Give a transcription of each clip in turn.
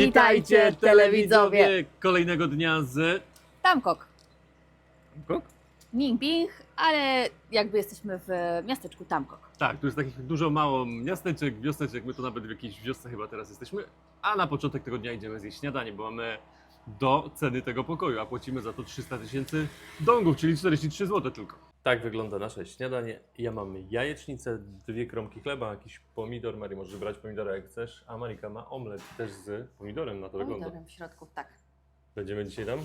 Witajcie, telewidzowie! Kolejnego dnia z... Tamkok, Kok? Ningping, ale jakby jesteśmy w miasteczku Tamkok. Tak, tu jest takich dużo mało miasteczek, wioseczek, my to nawet w jakiejś wiosce chyba teraz jesteśmy, a na początek tego dnia idziemy zjeść śniadanie, bo mamy do ceny tego pokoju, a płacimy za to 300 000 dongów, czyli 43 zł tylko. Tak wygląda nasze śniadanie. Ja mam jajecznicę, 2 kromki chleba, jakiś pomidor. Marii, możesz wybrać pomidora jak chcesz, a Marika ma omlet też z pomidorem, na to wygląda. Pomidorem w środku, tak. Będziemy dzisiaj tam?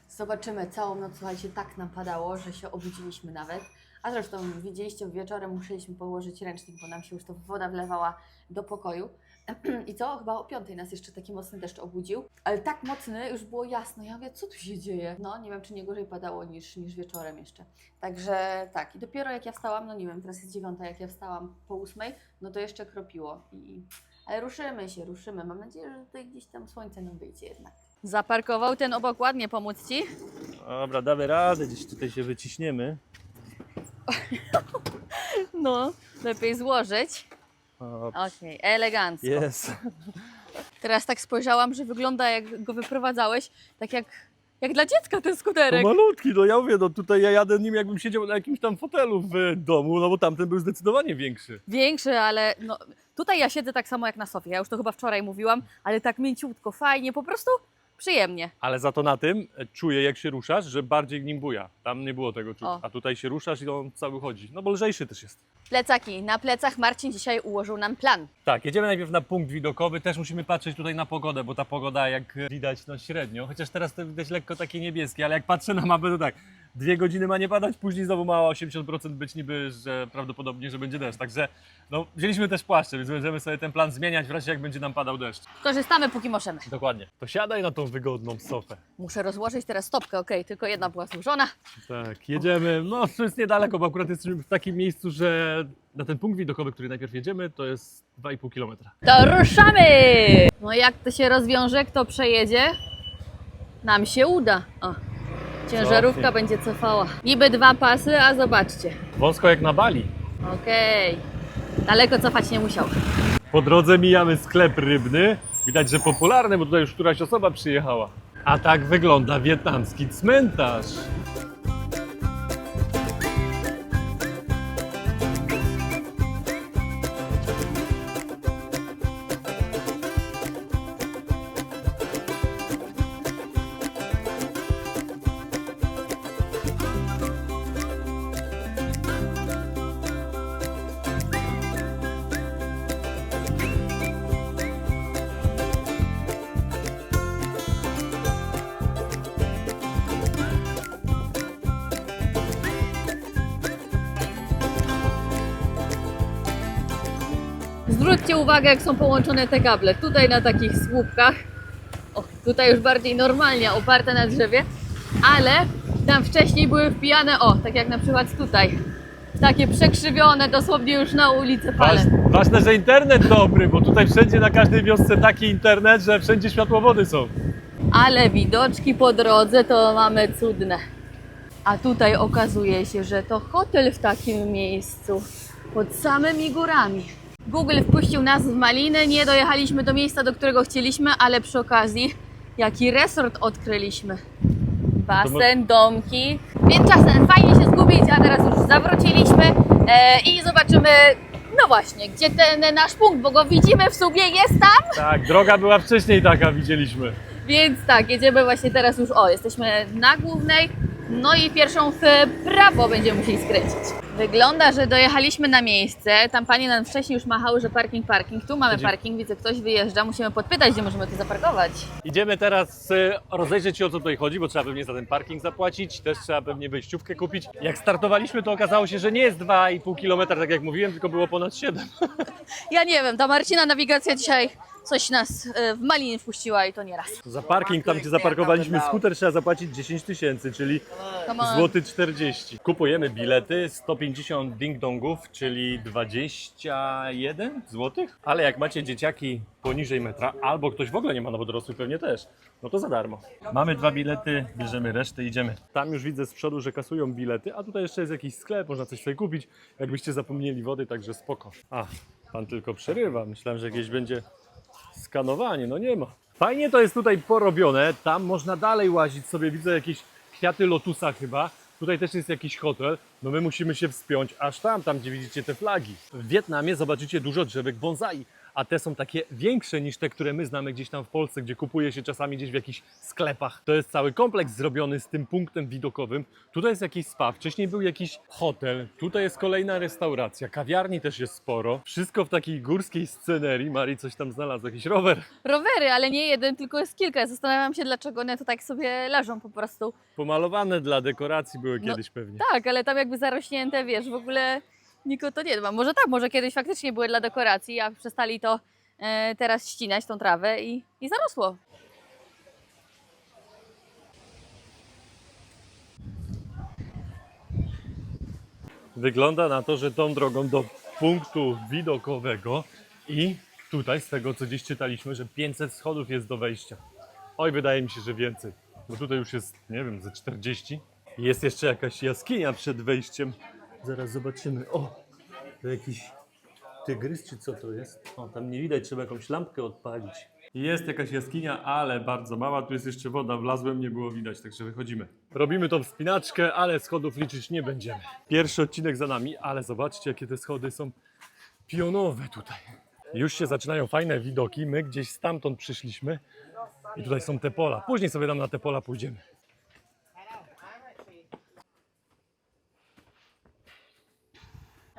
Zobaczymy, całą noc, słuchajcie, tak nam padało, że się obudziliśmy nawet. A zresztą widzieliście, wieczorem musieliśmy położyć ręcznik, bo nam się już to woda wlewała do pokoju. I co? Chyba o 5 nas jeszcze taki mocny deszcz obudził. Ale tak mocny, już było jasno. Ja mówię, co tu się dzieje? No, nie wiem, czy nie gorzej padało niż wieczorem jeszcze. Także tak. I dopiero jak ja wstałam, no nie wiem, teraz jest 9, jak ja wstałam po 8, no to jeszcze kropiło. Ale ruszymy się, ruszymy. Mam nadzieję, że tutaj gdzieś tam słońce nam wyjdzie jednak. Zaparkował ten obok ładnie, pomóc Ci? Dobra, damy radę, gdzieś tutaj się wyciśniemy. No, lepiej złożyć. Okej, elegancko. Jest. Teraz tak spojrzałam, że wygląda jak go wyprowadzałeś, tak jak dla dziecka ten To skuterek. malutki, no ja mówię, no tutaj ja jadę nim jakbym siedział na jakimś tam fotelu w domu, no bo tamten był zdecydowanie większy. Większy, ale no, tutaj ja siedzę tak samo jak na sofie. Ja już to chyba wczoraj mówiłam, ale tak mięciutko, fajnie, po prostu przyjemnie. Ale za to na tym czuję, jak się ruszasz, że bardziej nim buja. Tam nie było tego czuć, O. a tutaj się ruszasz i on cały chodzi. No bo lżejszy też jest. Plecaki. Na plecach Marcin dzisiaj ułożył nam plan. Tak, jedziemy najpierw na punkt widokowy, też musimy patrzeć tutaj na pogodę, bo ta pogoda jak widać no średnio, chociaż teraz to widać lekko takie niebieskie, ale jak patrzę na mapę to tak, 2 godziny ma nie padać, później znowu ma 80% być niby, że prawdopodobnie, że będzie deszcz, także no wzięliśmy też płaszcze, więc będziemy sobie ten plan zmieniać w razie jak będzie nam padał deszcz. Korzystamy póki możemy. Dokładnie. To siadaj na tą wygodną sofę. Muszę rozłożyć teraz stopkę, okej, tylko jedna była złożona. Tak, jedziemy, no to jest niedaleko, bo akurat jesteśmy w takim miejscu, że na ten punkt widokowy, który najpierw jedziemy, to jest 2,5 km. To ruszamy! No jak to się rozwiąże, kto przejedzie? Nam się uda. O, ciężarówka Cofnie. będzie cofała. Niby 2 pasy, a zobaczcie. Wąsko jak na Bali. Okej. Daleko cofać nie musiał. Po drodze mijamy sklep rybny. Widać, że popularny, bo tutaj już któraś osoba przyjechała. A tak wygląda wietnamski cmentarz. Zwróćcie uwagę, jak są połączone te kable. Tutaj na takich słupkach. O, tutaj już bardziej normalnie, oparte na drzewie. Ale tam wcześniej były wpijane, o, tak jak na przykład tutaj. Takie przekrzywione, dosłownie już na ulicy Pale. Ważne, że internet dobry, bo tutaj wszędzie na każdej wiosce taki internet, że wszędzie światłowody są. Ale widoczki po drodze to mamy cudne. A tutaj okazuje się, że to hotel w takim miejscu, pod samymi górami. Google wpuścił nas w maliny, nie dojechaliśmy do miejsca, do którego chcieliśmy, ale przy okazji jaki resort odkryliśmy. Basen, domki, więc czasem fajnie się zgubić, a teraz już zawróciliśmy i zobaczymy, no właśnie, gdzie ten nasz punkt, bo go widzimy w sumie, jest tam. Tak, droga była wcześniej taka, widzieliśmy. Więc tak, jedziemy właśnie teraz już, jesteśmy na głównej, no i pierwszą w prawo będziemy musieli skręcić. Wygląda, że dojechaliśmy na miejsce, tam pani nam wcześniej już machały, że parking, tu mamy parking, widzę ktoś wyjeżdża, musimy podpytać, gdzie możemy tu zaparkować. Idziemy teraz rozejrzeć się, o co tutaj chodzi, bo trzeba pewnie za ten parking zapłacić, też trzeba pewnie wejściówkę kupić. Jak startowaliśmy, to okazało się, że nie jest 2,5 km, tak jak mówiłem, tylko było ponad 7. Ja nie wiem, ta Marcina nawigacja dzisiaj coś nas w maliny wpuściła i to nie raz. Za parking, tam gdzie zaparkowaliśmy skuter, trzeba zapłacić 10 000, czyli Come on. złoty 40. Kupujemy bilety, 150 ding-dongów, czyli 21 zł. Ale jak macie dzieciaki poniżej metra, albo ktoś w ogóle nie ma, no bo dorosły pewnie też, no to za darmo. Mamy 2 bilety, bierzemy resztę, idziemy. Tam już widzę z przodu, że kasują bilety, a tutaj jeszcze jest jakiś sklep, można coś sobie kupić, jakbyście zapomnieli wody, także spoko. A, pan tylko przerywa, myślałem, że jakieś będzie Skanowanie, no nie ma. Fajnie to jest tutaj porobione, tam można dalej łazić sobie, widzę jakieś kwiaty lotusa chyba. Tutaj też jest jakiś hotel, no my musimy się wspiąć aż tam gdzie widzicie te flagi. W Wietnamie zobaczycie dużo drzewek bonsai, a te są takie większe niż te, które my znamy gdzieś tam w Polsce, gdzie kupuje się czasami gdzieś w jakichś sklepach. To jest cały kompleks zrobiony z tym punktem widokowym. Tutaj jest jakiś spa, wcześniej był jakiś hotel, tutaj jest kolejna restauracja, kawiarni też jest sporo. Wszystko w takiej górskiej scenerii. Mari coś tam znalazł, jakiś rower. Rowery, ale nie jeden, tylko jest kilka. Zastanawiam się, dlaczego one to tak sobie leżą po prostu. Pomalowane dla dekoracji były No, kiedyś pewnie. Tak, ale tam jakby zarośnięte, wiesz, w ogóle nikogo to nie dba. Może tak, może kiedyś faktycznie były dla dekoracji, a przestali to teraz ścinać, tą trawę i zarosło. Wygląda na to, że tą drogą do punktu widokowego i tutaj z tego co dziś czytaliśmy, że 500 schodów jest do wejścia. Oj, wydaje mi się, że więcej, bo tutaj już jest, nie wiem, ze 40. Jest jeszcze jakaś jaskinia przed wejściem. Zaraz zobaczymy. O, to jakiś tygrys czy co to jest? O, tam nie widać, trzeba jakąś lampkę odpalić. Jest jakaś jaskinia, ale bardzo mała. Tu jest jeszcze woda, wlazłem, nie było widać, także wychodzimy. Robimy tą wspinaczkę, ale schodów liczyć nie będziemy. Pierwszy odcinek za nami, ale zobaczcie, jakie te schody są pionowe tutaj. Już się zaczynają fajne widoki. My gdzieś stamtąd przyszliśmy i tutaj są te pola. Później sobie tam na te pola pójdziemy.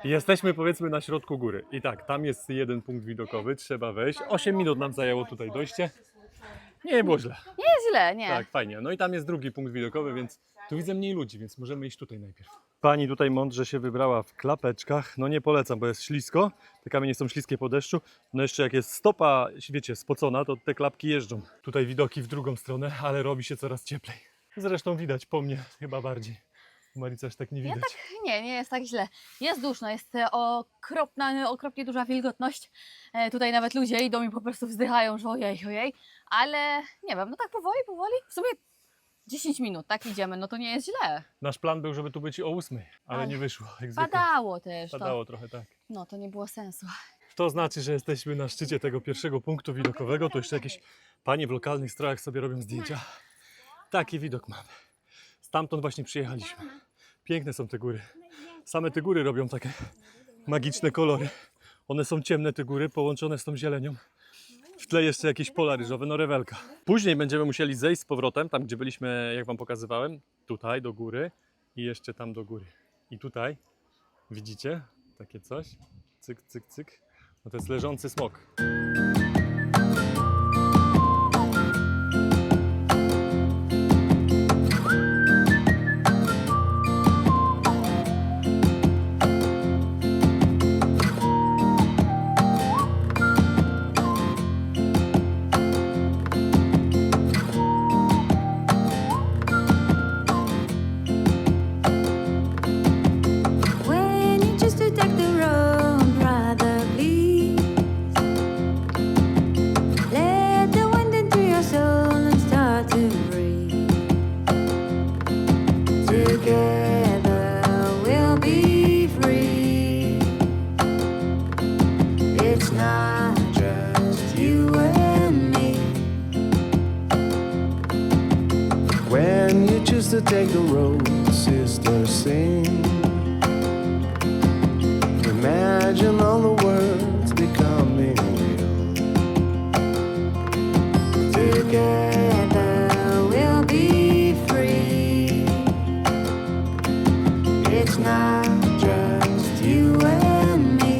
Jesteśmy powiedzmy na środku góry. I tak, tam jest jeden punkt widokowy, trzeba wejść. 8 minut nam zajęło tutaj dojście. Nie było źle. Nie jest źle, nie. Tak, fajnie. No i tam jest drugi punkt widokowy, więc tu widzę mniej ludzi, więc możemy iść tutaj najpierw. Pani tutaj mądrze się wybrała w klapeczkach. No nie polecam, bo jest ślisko. Te kamienie są śliskie po deszczu. No jeszcze jak jest stopa, wiecie, spocona, to te klapki jeżdżą. Tutaj widoki w drugą stronę, ale robi się coraz cieplej. Zresztą widać po mnie chyba bardziej. U Maricy aż tak nie widać. Nie jest tak źle. Jest duszno, jest okropnie duża wilgotność. Tutaj nawet ludzie idą i po prostu wzdychają, że ojej, ale nie wiem, no tak powoli, w sumie 10 minut, tak idziemy, no to nie jest źle. Nasz plan był, żeby tu być o 8, ale Ale nie wyszło. Jak zwykle. Padało też, Padało trochę, tak. no to nie było sensu. To znaczy, że jesteśmy na szczycie tego pierwszego punktu widokowego. To jeszcze jakieś panie w lokalnych strojach sobie robią zdjęcia. Taki widok mamy. Stamtąd właśnie przyjechaliśmy. Piękne są te góry. Same te góry robią takie magiczne kolory. One są ciemne, te góry, połączone z tą zielenią. W tle jeszcze jakieś pola ryżowe, no rewelka. Później będziemy musieli zejść z powrotem, tam gdzie byliśmy, jak wam pokazywałem. Tutaj do góry i jeszcze tam do góry. I tutaj, widzicie, takie coś. Cyk, cyk, cyk. No to jest leżący smok. When you choose to take the road, rather please let the wind into your soul and start to breathe. Together we'll be free. It's not just you and me. When you choose to take the road, sisters sing. Imagine all the words becoming real. Together we'll be free. It's not just you and me.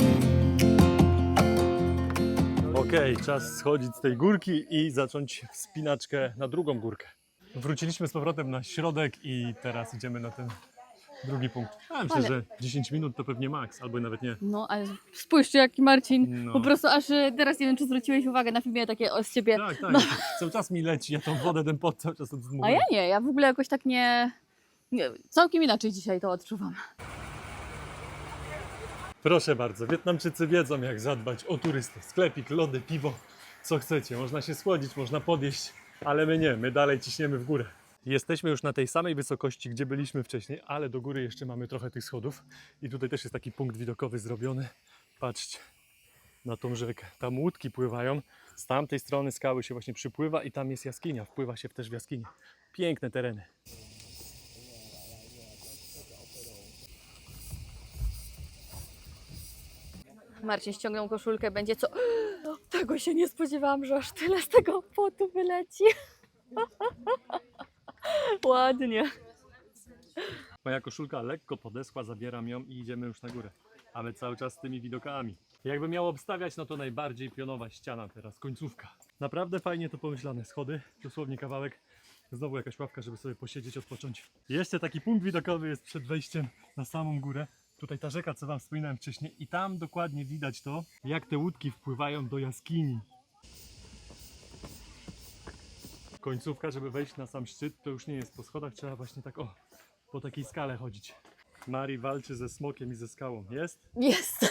Okej, czas schodzić z tej górki i zacząć wspinaczkę na drugą górkę. Wróciliśmy z powrotem na środek i teraz idziemy na ten drugi punkt. Ja myślę, Ale- że 10 minut to pewnie maks, albo nawet nie. No, ale spójrzcie jaki Marcin, No. po prostu aż teraz nie wiem, czy zwróciłeś uwagę na filmie takie z ciebie. Tak, tak. No. Cały czas mi leci, ja tą wodę, ten pot cały czas A oddmuchuję. ja nie, ja w ogóle jakoś tak nie całkiem inaczej dzisiaj to odczuwam. Proszę bardzo, Wietnamczycy wiedzą jak zadbać o turystów. Sklepik, lody, piwo, co chcecie. Można się schłodzić, można podjeść, ale my nie, my dalej ciśniemy w górę. Jesteśmy już na tej samej wysokości, gdzie byliśmy wcześniej, ale do góry jeszcze mamy trochę tych schodów. I tutaj też jest taki punkt widokowy zrobiony. Patrzcie na tą rzekę. Tam łódki pływają. Z tamtej strony skały się właśnie przypływa i tam jest jaskinia. Wpływa się też w jaskinię. Piękne tereny. Marcin ściągnął koszulkę, będzie co? Tego się nie spodziewałam, że aż tyle z tego potu wyleci. Ładnie. Moja koszulka lekko podeschła, zabieram ją i idziemy już na górę. A my cały czas z tymi widokami. Jakby miał obstawiać, no to najbardziej pionowa ściana teraz, końcówka. Naprawdę fajnie to pomyślane. Schody, dosłownie kawałek. Znowu jakaś ławka, żeby sobie posiedzieć, odpocząć. Jeszcze taki punkt widokowy jest przed wejściem na samą górę. Tutaj ta rzeka, co wam wspominałem wcześniej. I tam dokładnie widać to, jak te łódki wpływają do jaskini. Końcówka, żeby wejść na sam szczyt, to już nie jest po schodach, trzeba właśnie tak po takiej skale chodzić. Mari walczy ze smokiem i ze skałą. Jest? Jest.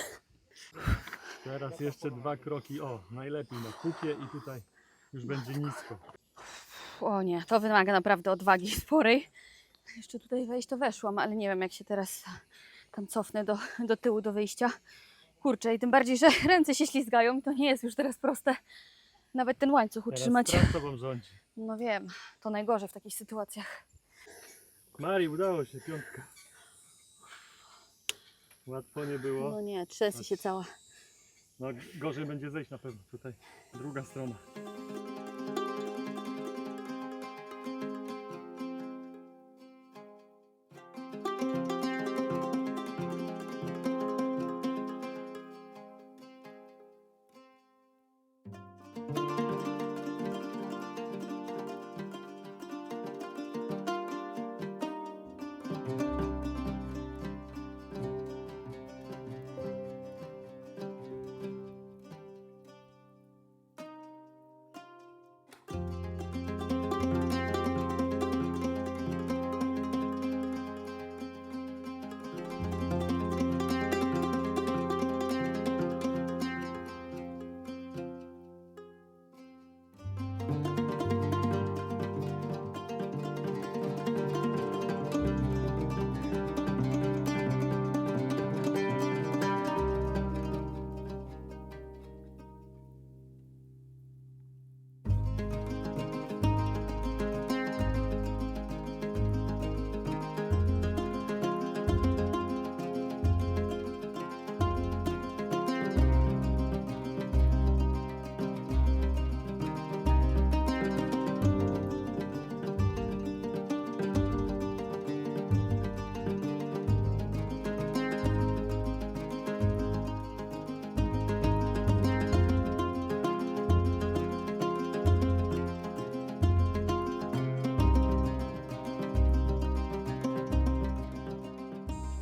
Teraz jeszcze 2 kroki. Najlepiej na kupie i tutaj już będzie nisko. O nie, to wymaga naprawdę odwagi sporej. Jeszcze tutaj wejść to weszłam, ale nie wiem jak się teraz tam cofnę do tyłu, do wyjścia. Kurczę, i tym bardziej, że ręce się ślizgają, to nie jest już teraz proste nawet ten łańcuch utrzymać. Teraz strach tobą rządzi. No wiem, to najgorzej w takich sytuacjach. Mari, udało się, 5. Łatwo nie było. No nie, trzęsę się cała. No gorzej będzie zejść na pewno tutaj. Druga strona.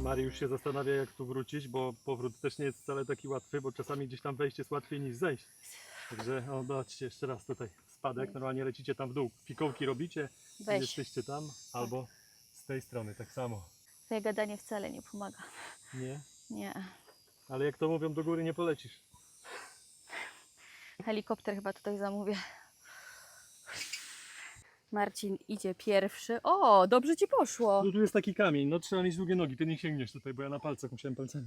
Mari już się zastanawia, jak tu wrócić, bo powrót też nie jest wcale taki łatwy, bo czasami gdzieś tam wejść jest łatwiej niż zejść. Także zobaczcie jeszcze raz tutaj spadek, normalnie lecicie tam w dół. Fikołki robicie, Weź. jesteście tam, albo z tej strony tak samo. Twoje gadanie wcale nie pomaga. Nie? Nie. Ale jak to mówią, do góry nie polecisz. Helikopter chyba tutaj zamówię. Marcin idzie pierwszy. O, dobrze ci poszło. No tu jest taki kamień, no trzeba mieć długie nogi, ty nie sięgniesz tutaj, bo ja na palcach musiałem palcami.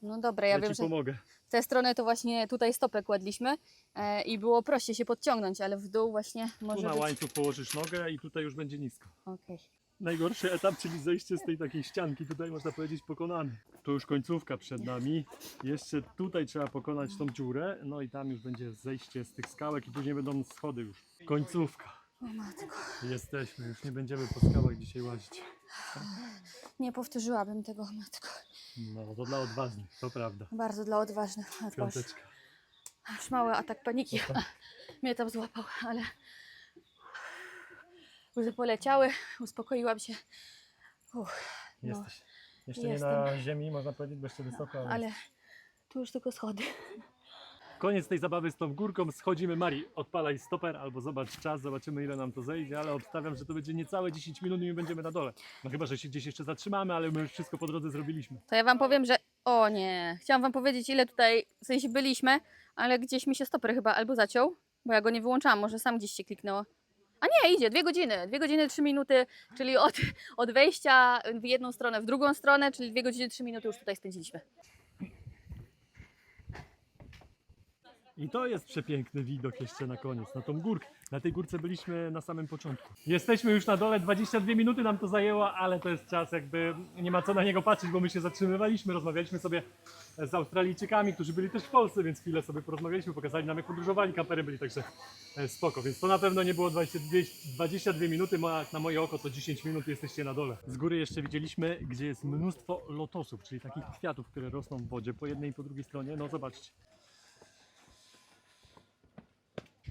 No dobra, ja Ja wiem, ci że pomogę. w tę stronę to właśnie tutaj stopę kładliśmy i było prościej się podciągnąć, ale w dół właśnie Tu może na być... łańcuch położysz nogę i tutaj już będzie nisko. Okej. Najgorszy etap, czyli zejście z tej takiej ścianki, tutaj można powiedzieć pokonany. Tu już końcówka przed nami. Jeszcze tutaj trzeba pokonać tą dziurę, no i tam już będzie zejście z tych skałek i później będą schody już. Końcówka. O matko. Jesteśmy, już nie będziemy po skałach dzisiaj łazić. Nie powtórzyłabym tego, matko. No to dla odważnych, to prawda. Bardzo dla odważnych. A proszę. Piąteczka. Aż mały atak paniki mnie tam złapał, ale łzy poleciały, uspokoiłam się. No, Jesteś. Jeszcze jestem. nie na ziemi, można powiedzieć, bo jeszcze wysoko, ale... ale tu już tylko schody. Koniec tej zabawy z tą górką, schodzimy. Mari, odpalaj stoper albo zobacz czas, zobaczymy ile nam to zejdzie, ale obstawiam, że to będzie niecałe 10 minut i my będziemy na dole. No chyba, że się gdzieś jeszcze zatrzymamy, ale my już wszystko po drodze zrobiliśmy. To ja wam powiem, że... O nie, chciałam wam powiedzieć ile tutaj w sensie byliśmy, ale gdzieś mi się stoper chyba albo zaciął, bo ja go nie wyłączałam, może sam gdzieś się kliknęło. A nie, idzie, 2 godziny, 2 godziny 3 minuty, czyli od wejścia w jedną stronę, w drugą stronę, czyli 2 godziny 3 minuty już tutaj spędziliśmy. I to jest przepiękny widok jeszcze na koniec, na tą górkę. Na tej górce byliśmy na samym początku. Jesteśmy już na dole, 22 minuty nam to zajęło, ale to jest czas jakby, nie ma co na niego patrzeć, bo my się zatrzymywaliśmy, rozmawialiśmy sobie z Australijczykami, którzy byli też w Polsce, więc chwilę sobie porozmawialiśmy, pokazali nam jak podróżowali, kampery byli, także spoko. Więc to na pewno nie było 22 minuty, na moje oko to 10 minut jesteście na dole. Z góry jeszcze widzieliśmy, gdzie jest mnóstwo lotosów, czyli takich kwiatów, które rosną w wodzie po jednej i po drugiej stronie. No zobaczcie.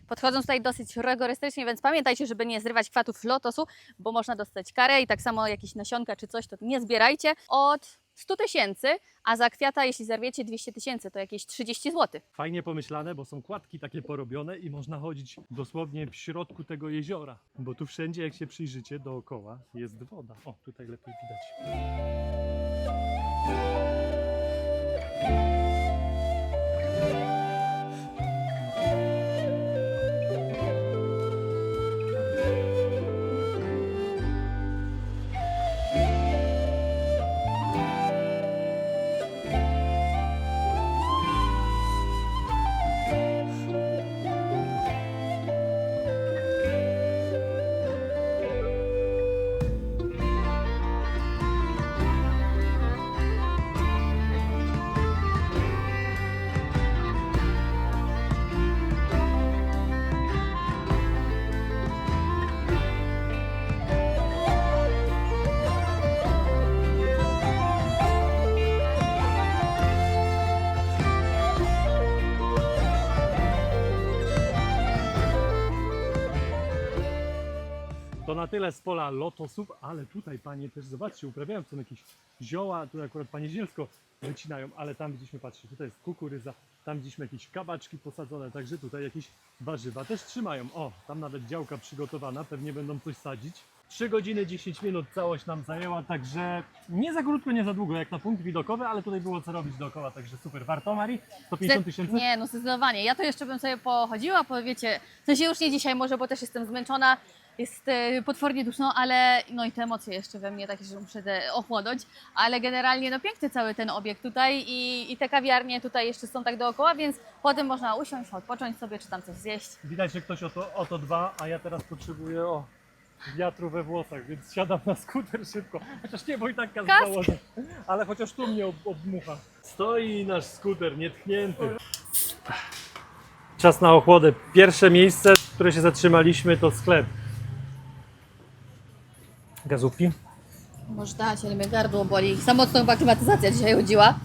Podchodzą tutaj dosyć rygorystycznie, więc pamiętajcie, żeby nie zrywać kwiatów lotosu, bo można dostać karę i tak samo jakieś nasionka czy coś, to nie zbierajcie. Od 100 tysięcy, a za kwiata, jeśli zerwiecie 200 tysięcy, to jakieś 30 zł. Fajnie pomyślane, bo są kładki takie porobione i można chodzić dosłownie w środku tego jeziora. Bo tu wszędzie, jak się przyjrzycie dookoła, jest woda. O, tutaj lepiej widać. To na tyle z pola lotosów, ale tutaj panie też, zobaczcie, uprawiają są jakieś zioła, tu akurat panie zielsko wycinają, ale tam widzieliśmy, patrzcie, tutaj jest kukurydza, tam widzieliśmy jakieś kabaczki posadzone, także tutaj jakieś warzywa też trzymają. O, tam nawet działka przygotowana, pewnie będą coś sadzić. 3 godziny 10 minut całość nam zajęła, także nie za krótko, nie za długo jak na punkt widokowy, ale tutaj było co robić dookoła, także super. Warto, Mari? 150 tysięcy? Nie, no zdecydowanie. Ja to jeszcze bym sobie pochodziła, wiecie, w sensie już nie dzisiaj może, bo też jestem zmęczona, jest potwornie duszno, ale no i te emocje jeszcze we mnie takie, że muszę ochłonąć, ale generalnie no piękny cały ten obiekt tutaj i te kawiarnie tutaj jeszcze są tak dookoła, więc potem można usiąść, odpocząć sobie, czy tam coś zjeść. Widać, że ktoś o to dba, a ja teraz potrzebuję wiatru we włosach, więc siadam na skuter szybko. Chociaż nie, bo i tak kask założę. Ale chociaż tu mnie obdmucha. Stoi nasz skuter nietknięty. Czas na ochłodę. Pierwsze miejsce, w które się zatrzymaliśmy, to sklep. Gazówki? Może dać, ale mnie gardło boli. Za mocno chyba klimatyzacja dzisiaj chodziła.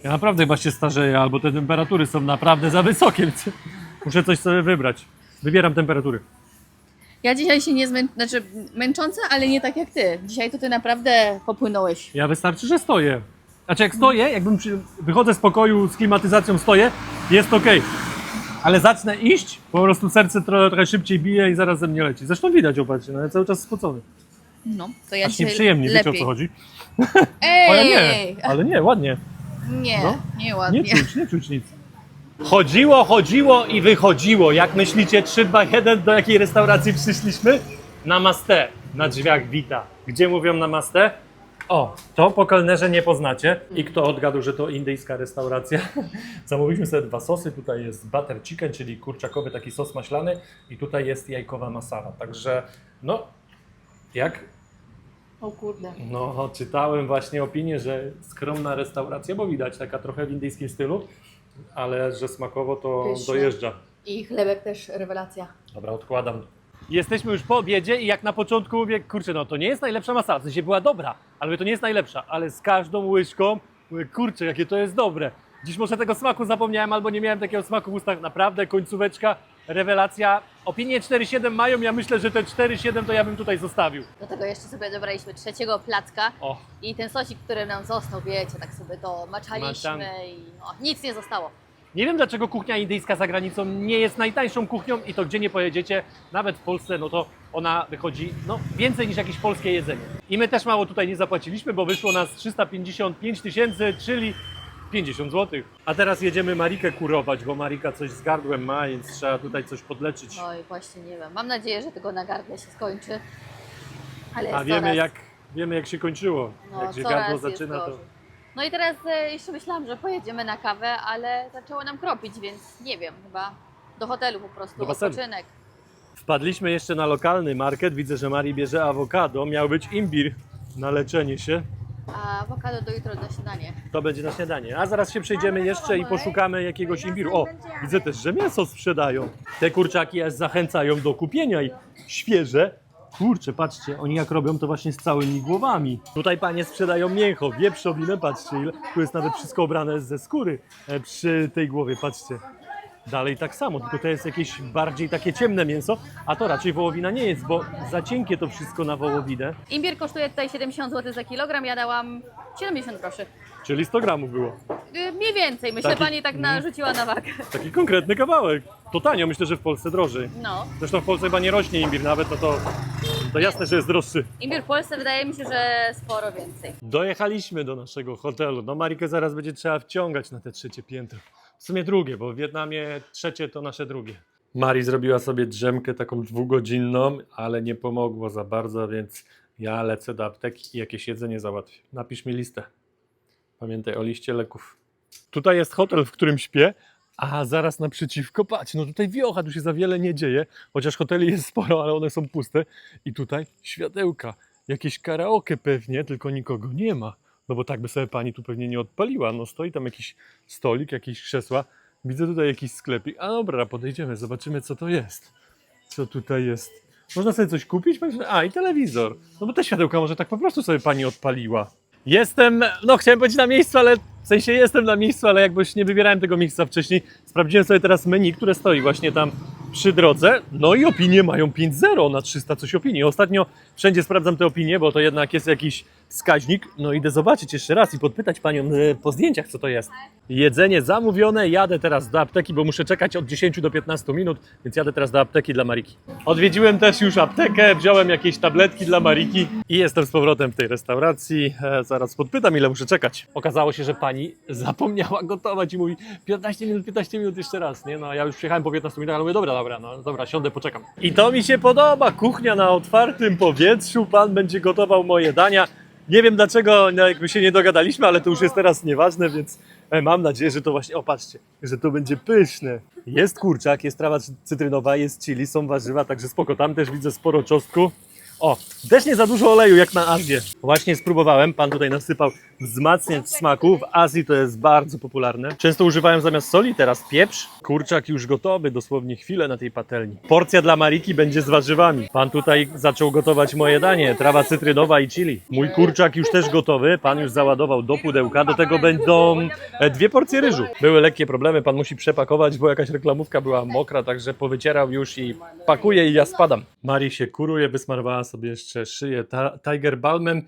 Ja naprawdę chyba się starzeję, albo te temperatury są naprawdę za wysokie, więc muszę coś sobie wybrać. Wybieram temperatury. Ja dzisiaj się nie znaczy męcząca, ale nie tak jak ty. Dzisiaj to ty naprawdę popłynąłeś. Ja wystarczy, że stoję. Znaczy jak stoję, jakbym wychodzę z pokoju z klimatyzacją, stoję, jest ok. Ale zacznę iść, po prostu serce trochę szybciej bije i zaraz ze mnie leci. Zresztą widać, opatrzcie, no ja cały czas spocony. No, to ja Aż dzisiaj nieprzyjemnie, wiecie o lepiej. co chodzi? Ej! O ja nie, ale nie, ładnie. Nie, No. nie ładnie. Nie czuć nic. Chodziło i wychodziło. Jak myślicie, 3, 2, 1, do jakiej restauracji przyszliśmy? Namaste, na drzwiach wita. Gdzie mówią namaste? O, to po kelnerze nie poznacie. I kto odgadł, że to indyjska restauracja? Zamówiliśmy sobie 2 sosy. Tutaj jest butter chicken, czyli kurczakowy taki sos maślany i tutaj jest jajkowa masala. Także, no, jak? O kurde. No, czytałem właśnie opinię, że skromna restauracja, bo widać taka trochę w indyjskim stylu, ale że smakowo to Pyszne. dojeżdża. I chlebek też rewelacja. Dobra, odkładam. Jesteśmy już po obiedzie i jak na początku mówię, kurczę, no to nie jest najlepsza masala, w sensie była dobra, ale to nie jest najlepsza, ale z każdą łyżką mówię, kurczę, jakie to jest dobre. Dziś może tego smaku zapomniałem, albo nie miałem takiego smaku w ustach, naprawdę końcóweczka, rewelacja. Opinie 4,7 mają, ja myślę, że te 4,7 to ja bym tutaj zostawił. Do tego jeszcze sobie dobraliśmy 3. placka O, i ten sosik, który nam został, wiecie, tak sobie to maczaliśmy i nic nie zostało. nie wiem dlaczego kuchnia indyjska za granicą nie jest najtańszą kuchnią i to gdzie nie pojedziecie, nawet w Polsce, no to ona wychodzi więcej niż jakieś polskie jedzenie. I my też mało tutaj nie zapłaciliśmy, bo wyszło nas 355 tysięcy, czyli 50 zł. A teraz jedziemy Marikę kurować, bo Marika coś z gardłem ma, więc trzeba tutaj coś podleczyć. No i właśnie nie wiem. Mam nadzieję, że tego na gardle się skończy. Ale A jest wiemy jak się kończyło. No, jak się coraz gardło jest zaczyna, to gorzej. No i teraz jeszcze myślałam, że pojedziemy na kawę, ale zaczęło nam kropić, więc nie wiem, chyba do hotelu po prostu, Do basenu. odpoczynek. Wpadliśmy jeszcze na lokalny market. Widzę, że Marii bierze awokado. Miał być imbir na leczenie się. A awokado do jutro na śniadanie. To będzie na śniadanie. A zaraz się przejdziemy jeszcze i poszukamy jakiegoś imbiru. O, widzę też, że mięso sprzedają. Te kurczaki aż zachęcają do kupienia i świeże. Kurczę, patrzcie, oni jak robią to właśnie z całymi głowami. Tutaj panie sprzedają mięcho, wieprzowinę, patrzcie, ile. Tu jest nawet wszystko obrane ze skóry przy tej głowie, patrzcie. Dalej tak samo, tylko to jest jakieś bardziej takie ciemne mięso, a to raczej wołowina nie jest, bo za cienkie to wszystko na wołowinę. Imbir kosztuje tutaj 70 zł za kilogram, ja dałam 70 groszy. Czyli 100 gramów było. Mniej więcej, myślę, Taki- pani tak narzuciła na wagę. Taki konkretny kawałek. To tanio, myślę, że w Polsce drożej. No. Zresztą w Polsce chyba nie rośnie imbir nawet, no to jasne, że jest droższy. Imbir w Polsce wydaje mi się, że sporo więcej. Dojechaliśmy do naszego hotelu. No Marikę zaraz będzie trzeba wciągać na te trzecie piętro. W sumie drugie, bo w Wietnamie trzecie to nasze drugie. Mari zrobiła sobie drzemkę taką 2-godzinną, ale nie pomogło za bardzo, więc ja lecę do apteki i jakieś jedzenie załatwię. Napisz mi listę. Pamiętaj o liście leków. Tutaj jest hotel, w którym śpię, a zaraz naprzeciwko, patrz, no tutaj wiocha, tu się za wiele nie dzieje, chociaż hoteli jest sporo, ale one są puste. I tutaj światełka, jakieś karaoke pewnie, tylko nikogo nie ma. No bo tak by sobie pani tu pewnie nie odpaliła. No stoi tam jakiś stolik, jakieś krzesła. Widzę tutaj jakiś sklepik. A dobra, podejdziemy, zobaczymy co to jest. Co tutaj jest? Można sobie coś kupić? A, i telewizor. No bo te światełka może tak po prostu sobie pani odpaliła. Jestem, no chciałem powiedzieć na miejscu, ale w sensie jestem na miejscu, ale jakbyś nie wybierałem tego miejsca wcześniej. Sprawdziłem sobie teraz menu, które stoi właśnie tam przy drodze. No i opinie mają 5,0 na 300 coś opinii. Ostatnio wszędzie sprawdzam te opinie, bo to jednak jest jakiś wskaźnik. No idę zobaczyć jeszcze raz i podpytać panią po zdjęciach, co to jest. Jedzenie zamówione, jadę teraz do apteki, bo muszę czekać od 10 do 15 minut, więc jadę teraz do apteki dla Mariki. Odwiedziłem też już aptekę, wziąłem jakieś tabletki dla Mariki i jestem z powrotem w tej restauracji. Zaraz podpytam, ile muszę czekać. Okazało się, że pani zapomniała gotować i mówi 15 minut jeszcze raz, nie? No a ja już przyjechałem po 15 minutach, ale mówię, dobra, siądę, poczekam. I to mi się podoba, kuchnia na otwartym powietrzu, pan będzie gotował moje dania. Nie wiem dlaczego no, jakby się nie dogadaliśmy, ale to już jest teraz nieważne, więc mam nadzieję, że to właśnie, o patrzcie, że to będzie pyszne. Jest kurczak, jest trawa cytrynowa, jest chili, są warzywa, także spoko, tam też widzę sporo czosnku. O, też nie za dużo oleju jak na Azję. Właśnie spróbowałem, pan tutaj nasypał wzmacniacz smaku. W Azji to jest bardzo popularne. Często używają zamiast soli, teraz pieprz. Kurczak już gotowy, dosłownie chwilę na tej patelni. Porcja dla Mariki będzie z warzywami. Pan tutaj zaczął gotować moje danie, trawa cytrynowa i chili. Mój kurczak już też gotowy, pan już załadował do pudełka. Do tego będą 2 porcje ryżu. Były lekkie problemy, pan musi przepakować, bo jakaś reklamówka była mokra, także powycierał już i pakuje i ja spadam. Mari się kuruje, wysmarowała sobie jeszcze szyję Tiger Balmem,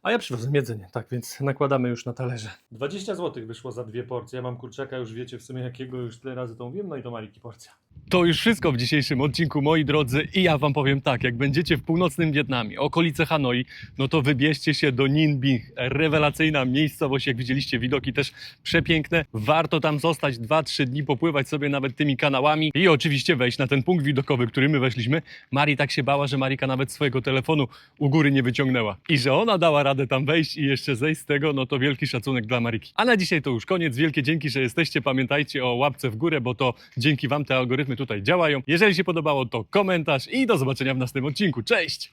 a ja przywiozłem jedzenie, tak więc nakładamy już na talerze. 20 zł wyszło za 2 porcje, ja mam kurczaka, już wiecie w sumie jakiego, już tyle razy to mówiłem, no i to Mariki porcja. To już wszystko w dzisiejszym odcinku, moi drodzy, i ja wam powiem tak, jak będziecie w północnym Wietnamie, okolice Hanoi, no to wybierzcie się do Ninh Binh, rewelacyjna miejscowość, jak widzieliście, widoki też przepiękne, warto tam zostać 2-3 dni, popływać sobie nawet tymi kanałami i oczywiście wejść na ten punkt widokowy, który my weszliśmy. Mari tak się bała, że Marika nawet swojego telefonu u góry nie wyciągnęła i że ona dała radę tam wejść i jeszcze zejść z tego, no to wielki szacunek dla Mariki. A na dzisiaj to już koniec, wielkie dzięki, że jesteście, pamiętajcie o łapce w górę, bo to dzięki wam te algorytmy tutaj działają. Jeżeli się podobało, to komentarz i do zobaczenia w następnym odcinku. Cześć!